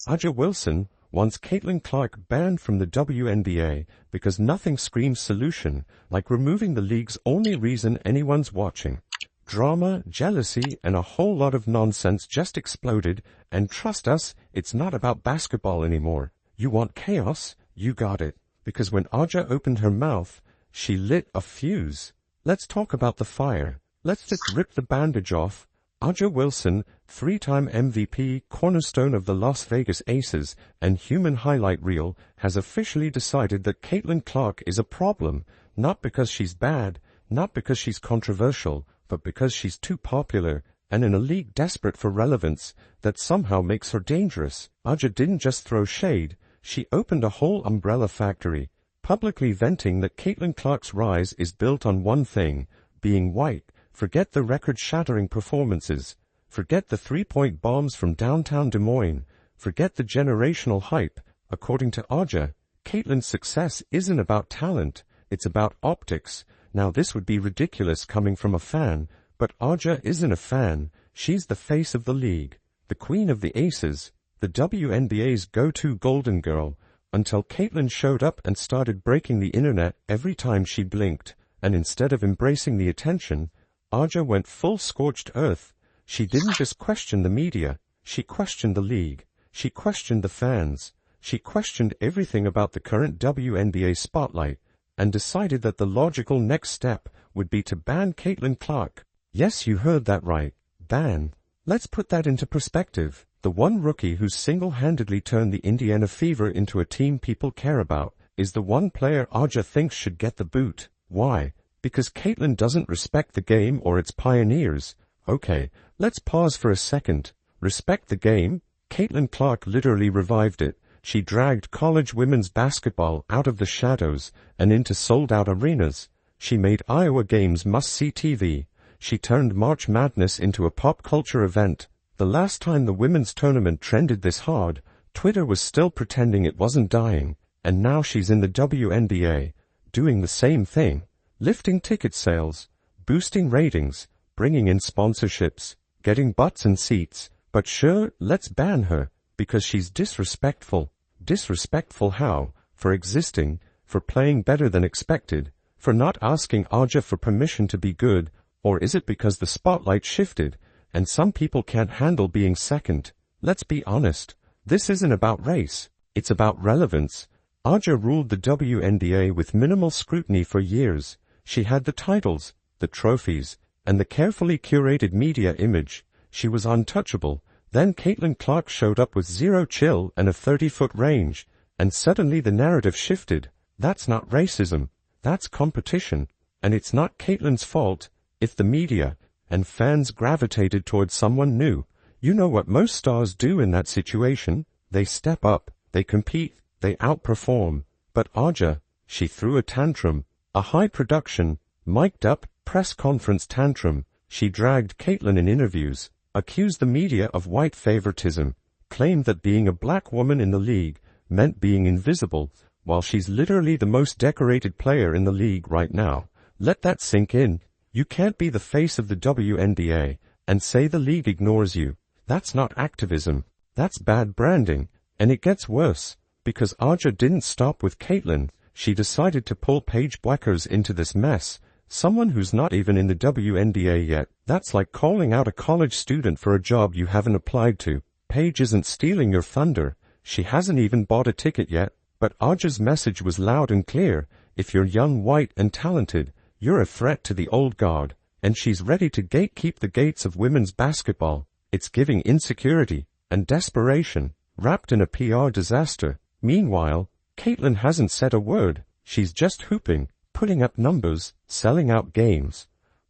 Wilson wants Caitlin Clark banned from the WNBA because nothing screams solution like removing the league's only reason anyone's watching. Drama, jealousy, and a whole lot of nonsense just exploded, and trust us, it's not about basketball anymore. You want chaos? You got it. Because when Aja opened her mouth, she lit a fuse. Let's talk about the fire. Let's just rip the bandage off. Aja Wilson, three-time MVP, cornerstone of the Las Vegas Aces, and human highlight reel, has officially decided that Caitlin Clark is a problem, not because she's bad, not because she's controversial, but because she's too popular, and in a league desperate for relevance, that somehow makes her dangerous. Aja didn't just throw shade, she opened a whole umbrella factory, publicly venting that Caitlin Clark's rise is built on one thing, being white. Forget the record-shattering performances. Forget the three-point bombs from downtown Des Moines. Forget the generational hype. According to Aja, Caitlin's success isn't about talent, it's about optics. Now this would be ridiculous coming from a fan, but Aja isn't a fan. She's the face of the league, the queen of the Aces, the WNBA's go-to golden girl, until Caitlin showed up and started breaking the internet every time she blinked, and instead of embracing the attention, Aja went full scorched earth. She didn't just question the media, she questioned the league, she questioned the fans, she questioned everything about the current WNBA spotlight, and decided that the logical next step would be to ban Caitlin Clark. Yes, you heard that right. Ban. Let's put that into perspective. The one rookie who single-handedly turned the Indiana Fever into a team people care about is the one player Aja thinks should get the boot. Why? Because Caitlin doesn't respect the game or its pioneers. Okay, let's pause for a second. Respect the game? Caitlin Clark literally revived it. She dragged college women's basketball out of the shadows and into sold-out arenas. She made Iowa games must-see TV. She turned March Madness into a pop culture event. The last time the women's tournament trended this hard, Twitter was still pretending it wasn't dying, and now she's in the WNBA, doing the same thing. Lifting ticket sales, boosting ratings, bringing in sponsorships, getting butts and seats. But sure, let's ban her, because she's disrespectful. Disrespectful how? For existing, for playing better than expected, for not asking Aja for permission to be good, or is it because the spotlight shifted, and some people can't handle being second? Let's be honest, this isn't about race, it's about relevance. Aja ruled the WNBA with minimal scrutiny for years. She had the titles, the trophies, and the carefully curated media image. She was untouchable. Then Caitlin Clark showed up with zero chill and a 30-foot range, and suddenly the narrative shifted. That's not racism, that's competition, and it's not Caitlin's fault if the media and fans gravitated towards someone new. You know what most stars do in that situation? They step up, they compete, they outperform. But Aja, she threw a tantrum. A high-production, mic'd-up, press conference tantrum. She dragged Caitlin in interviews, accused the media of white favoritism, claimed that being a black woman in the league meant being invisible, while she's literally the most decorated player in the league right now. Let that sink in. You can't be the face of the WNBA and say the league ignores you. That's not activism. That's bad branding. And it gets worse, because Aja didn't stop with Caitlin. She decided to pull Paige Bueckers into this mess, someone who's not even in the WNBA yet. That's like calling out a college student for a job you haven't applied to. Paige isn't stealing your thunder. She hasn't even bought a ticket yet. But Aja's message was loud and clear. If you're young, white, and talented, you're a threat to the old guard. And she's ready to gatekeep the gates of women's basketball. It's giving insecurity and desperation, wrapped in a PR disaster. Meanwhile, Caitlin hasn't said a word. She's just hooping, putting up numbers, selling out games,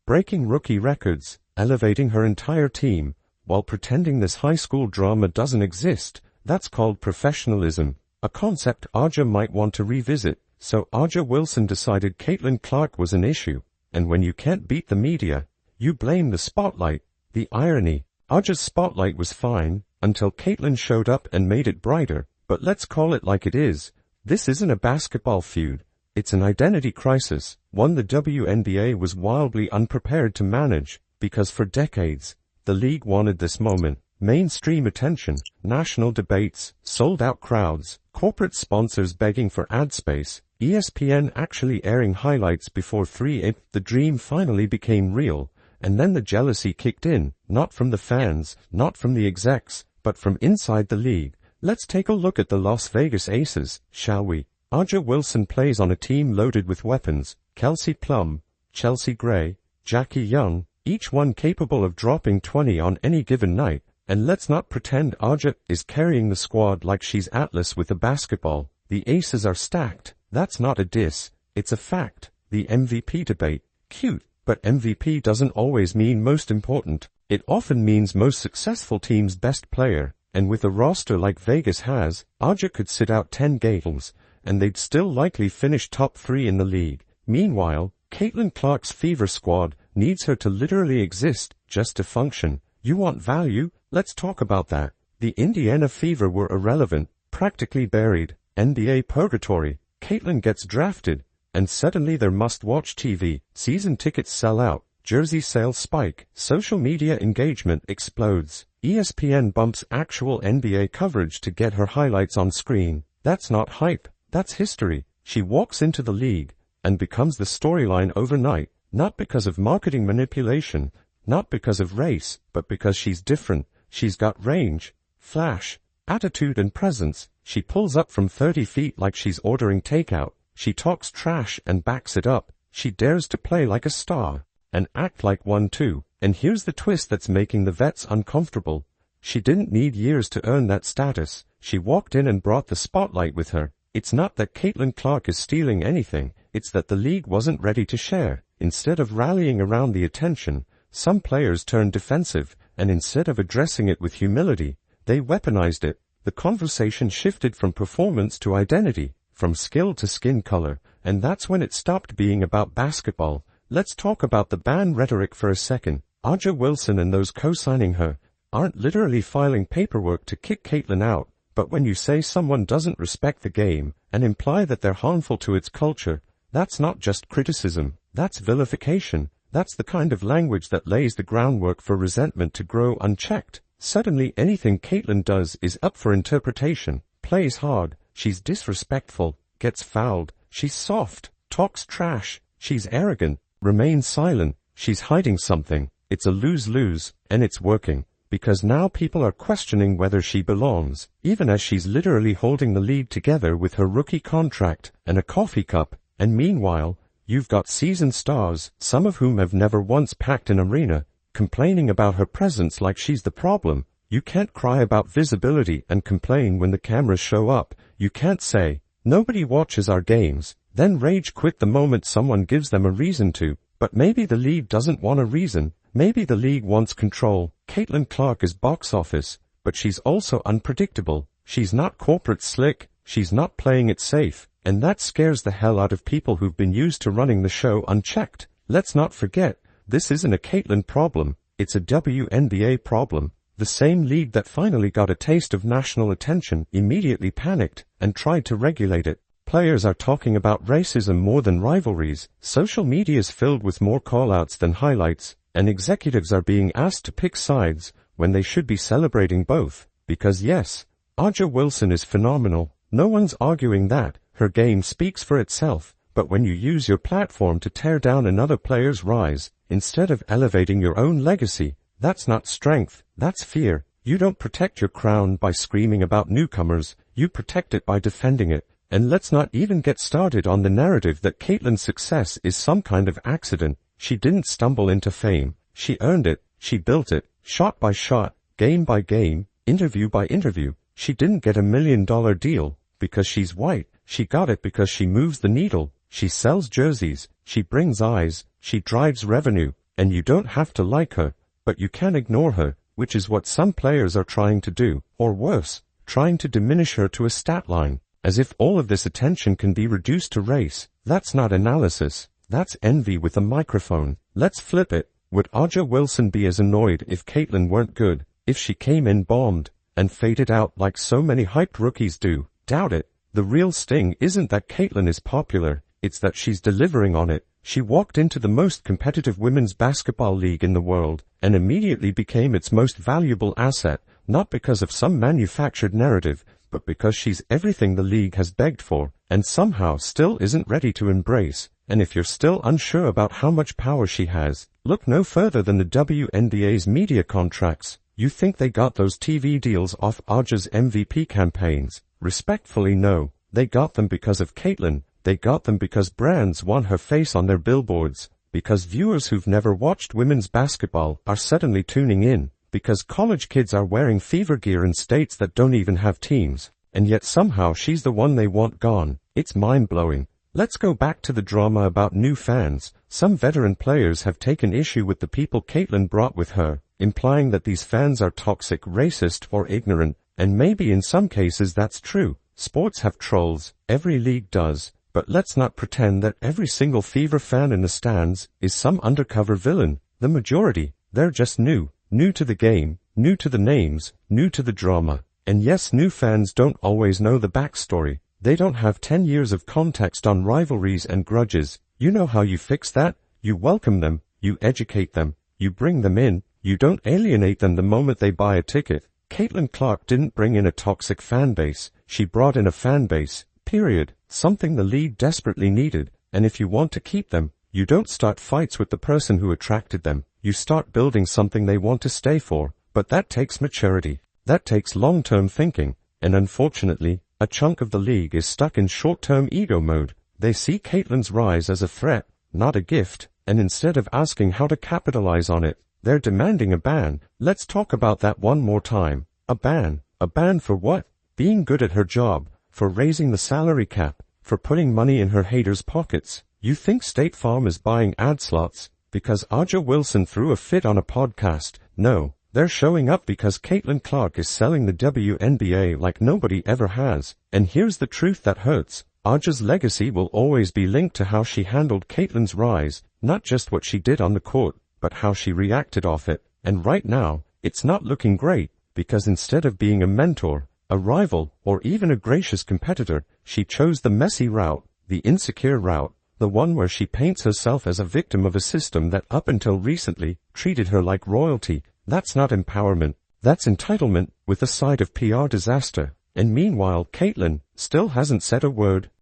breaking rookie records, elevating her entire team, while pretending this high school drama doesn't exist. That's called professionalism, a concept Aja might want to revisit. So Aja Wilson decided Caitlin Clark was an issue, and when you can't beat the media, you blame the spotlight. The irony. Aja's spotlight was fine, until Caitlin showed up and made it brighter. But let's call it like it is. This isn't a basketball feud. It's an identity crisis, one the WNBA was wildly unprepared to manage, because for decades, the league wanted this moment. mainstream attention, national debates, sold-out crowds, corporate sponsors begging for ad space, ESPN actually airing highlights before 3 the dream finally became real, and then the jealousy kicked in, not from the fans, not from the execs, but from inside the league. Let's take a look at the Las Vegas Aces, shall we? Ajawilson plays on a team loaded with weapons, Kelsey Plum, Chelsea Gray, Jackie Young, each one capable of dropping 20 on any given night, and let's not pretend Aja is carrying the squad like she's Atlas with a basketball. The Aces are stacked. That's not a diss, it's a fact. The MVP debate, cute, but MVP doesn't always mean most important. It often means most successful team's best player, and with a roster like Vegas has, Aja could sit out 10 games, and they'd still likely finish top 3 in the league. Meanwhile, Caitlin Clark's Fever squad needs her to literally exist, just to function. You want value? Let's talk about that. The Indiana Fever were irrelevant, practically buried. NBA purgatory. Caitlin gets drafted, and suddenly they're must-watch TV. Season tickets sell out. Jersey sales spike. Social media engagement explodes. ESPN bumps actual NBA coverage to get her highlights on screen. That's not hype. That's history. She walks into the league and becomes the storyline overnight, not because of marketing manipulation, not because of race, but because she's different. She's got range, flash, attitude and presence. She pulls up from 30 feet like she's ordering takeout. She talks trash and backs it up. She dares to play like a star and act like one too. And here's the twist that's making the vets uncomfortable. She didn't need years to earn that status. She walked in and brought the spotlight with her. It's not that Caitlin Clark is stealing anything. It's that the league wasn't ready to share. Instead of rallying around the attention, some players turned defensive, and instead of addressing it with humility, they weaponized it. The conversation shifted from performance to identity, from skill to skin color, and that's when it stopped being about basketball. Let's talk about the ban rhetoric for a second. Ajawilson and those co-signing her aren't literally filing paperwork to kick Caitlin out, but when you say someone doesn't respect the game and imply that they're harmful to its culture, that's not just criticism, that's vilification. That's the kind of language that lays the groundwork for resentment to grow unchecked. Suddenly anything Caitlin does is up for interpretation. Plays hard, she's disrespectful, gets fouled, she's soft, talks trash, she's arrogant, remains silent, she's hiding something. It's a lose-lose, and it's working, because now people are questioning whether she belongs, even as she's literally holding the league together with her rookie contract and a coffee cup. And meanwhile, you've got seasoned stars, some of whom have never once packed an arena, complaining about her presence like she's the problem. You can't cry about visibility and complain when the cameras show up. You can't say, nobody watches our games, then rage quit the moment someone gives them a reason to. But maybe the league doesn't want a reason. Maybe the league wants control. Caitlin Clark is box office, but she's also unpredictable. She's not corporate slick. She's not playing it safe. And that scares the hell out of people who've been used to running the show unchecked. Let's not forget, this isn't a Caitlin problem. It's a WNBA problem. The same league that finally got a taste of national attention immediately panicked and tried to regulate it. Players are talking about racism more than rivalries. Social media is filled with more callouts than highlights, and executives are being asked to pick sides when they should be celebrating both. Because yes, Ajawilson is phenomenal. No one's arguing that. Her game speaks for itself. But when you use your platform to tear down another player's rise, instead of elevating your own legacy, that's not strength, that's fear. You don't protect your crown by screaming about newcomers, you protect it by defending it. And let's not even get started on the narrative that Caitlin's success is some kind of accident. She didn't stumble into fame. She earned it. She built it. Shot by shot, game by game, interview by interview. She didn't get $1 million deal because she's white. She got it because she moves the needle. She sells jerseys. She brings eyes. She drives revenue. And you don't have to like her, but you can ignore her, which is what some players are trying to do. Or worse, trying to diminish her to a stat line. As if all of this attention can be reduced to race. That's not analysis. That's envy with a microphone. Let's flip it. Would Ajawilson be as annoyed if Caitlin weren't good? If she came in bombed and faded out like so many hyped rookies do? Doubt it. The real sting isn't that Caitlin is popular. It's that she's delivering on it. She walked into the most competitive women's basketball league in the world and immediately became its most valuable asset, not because of some manufactured narrative, but because she's everything the league has begged for, and somehow still isn't ready to embrace. And if you're still unsure about how much power she has, look no further than the WNBA's media contracts. You think they got those TV deals off Aja's MVP campaigns? Respectfully, no. They got them because of Caitlin. They got them because brands want her face on their billboards, because viewers who've never watched women's basketball are suddenly tuning in, because college kids are wearing fever gear in states that don't even have teams, and yet somehow she's the one they want gone. It's mind-blowing. Let's go back to the drama about new fans. Some veteran players have taken issue with the people Caitlin brought with her, implying that these fans are toxic, racist, or ignorant, and maybe in some cases that's true. Sports have trolls, every league does, but let's not pretend that every single Fever fan in the stands is some undercover villain. The majority, they're just new to the game, new to the names, new to the drama. And yes, new fans don't always know the backstory. They don't have 10 years of context on rivalries and grudges. You know how you fix that? You welcome them, you educate them, you bring them in, you don't alienate them the moment they buy a ticket. Caitlin Clark didn't bring in a toxic fan base, she brought in a fan base, period. Something the league desperately needed, and if you want to keep them, you don't start fights with the person who attracted them. You start building something they want to stay for, but that takes maturity. That takes long-term thinking, and unfortunately, a chunk of the league is stuck in short-term ego mode. They see Caitlin's rise as a threat, not a gift, and instead of asking how to capitalize on it, they're demanding a ban. Let's talk about that one more time. A ban. A ban for what? Being good at her job, for raising the salary cap, for putting money in her haters' pockets. You think State Farm is buying ad slots because Ajawilson threw a fit on a podcast? No. They're showing up because Caitlin Clark is selling the WNBA like nobody ever has. And here's the truth that hurts. Aja's legacy will always be linked to how she handled Caitlin's rise, not just what she did on the court, but how she reacted off it. And right now, it's not looking great, because instead of being a mentor, a rival, or even a gracious competitor, she chose the messy route, the insecure route, the one where she paints herself as a victim of a system that up until recently treated her like royalty. That's not empowerment, that's entitlement with a side of PR disaster. And meanwhile, Caitlin still hasn't said a word.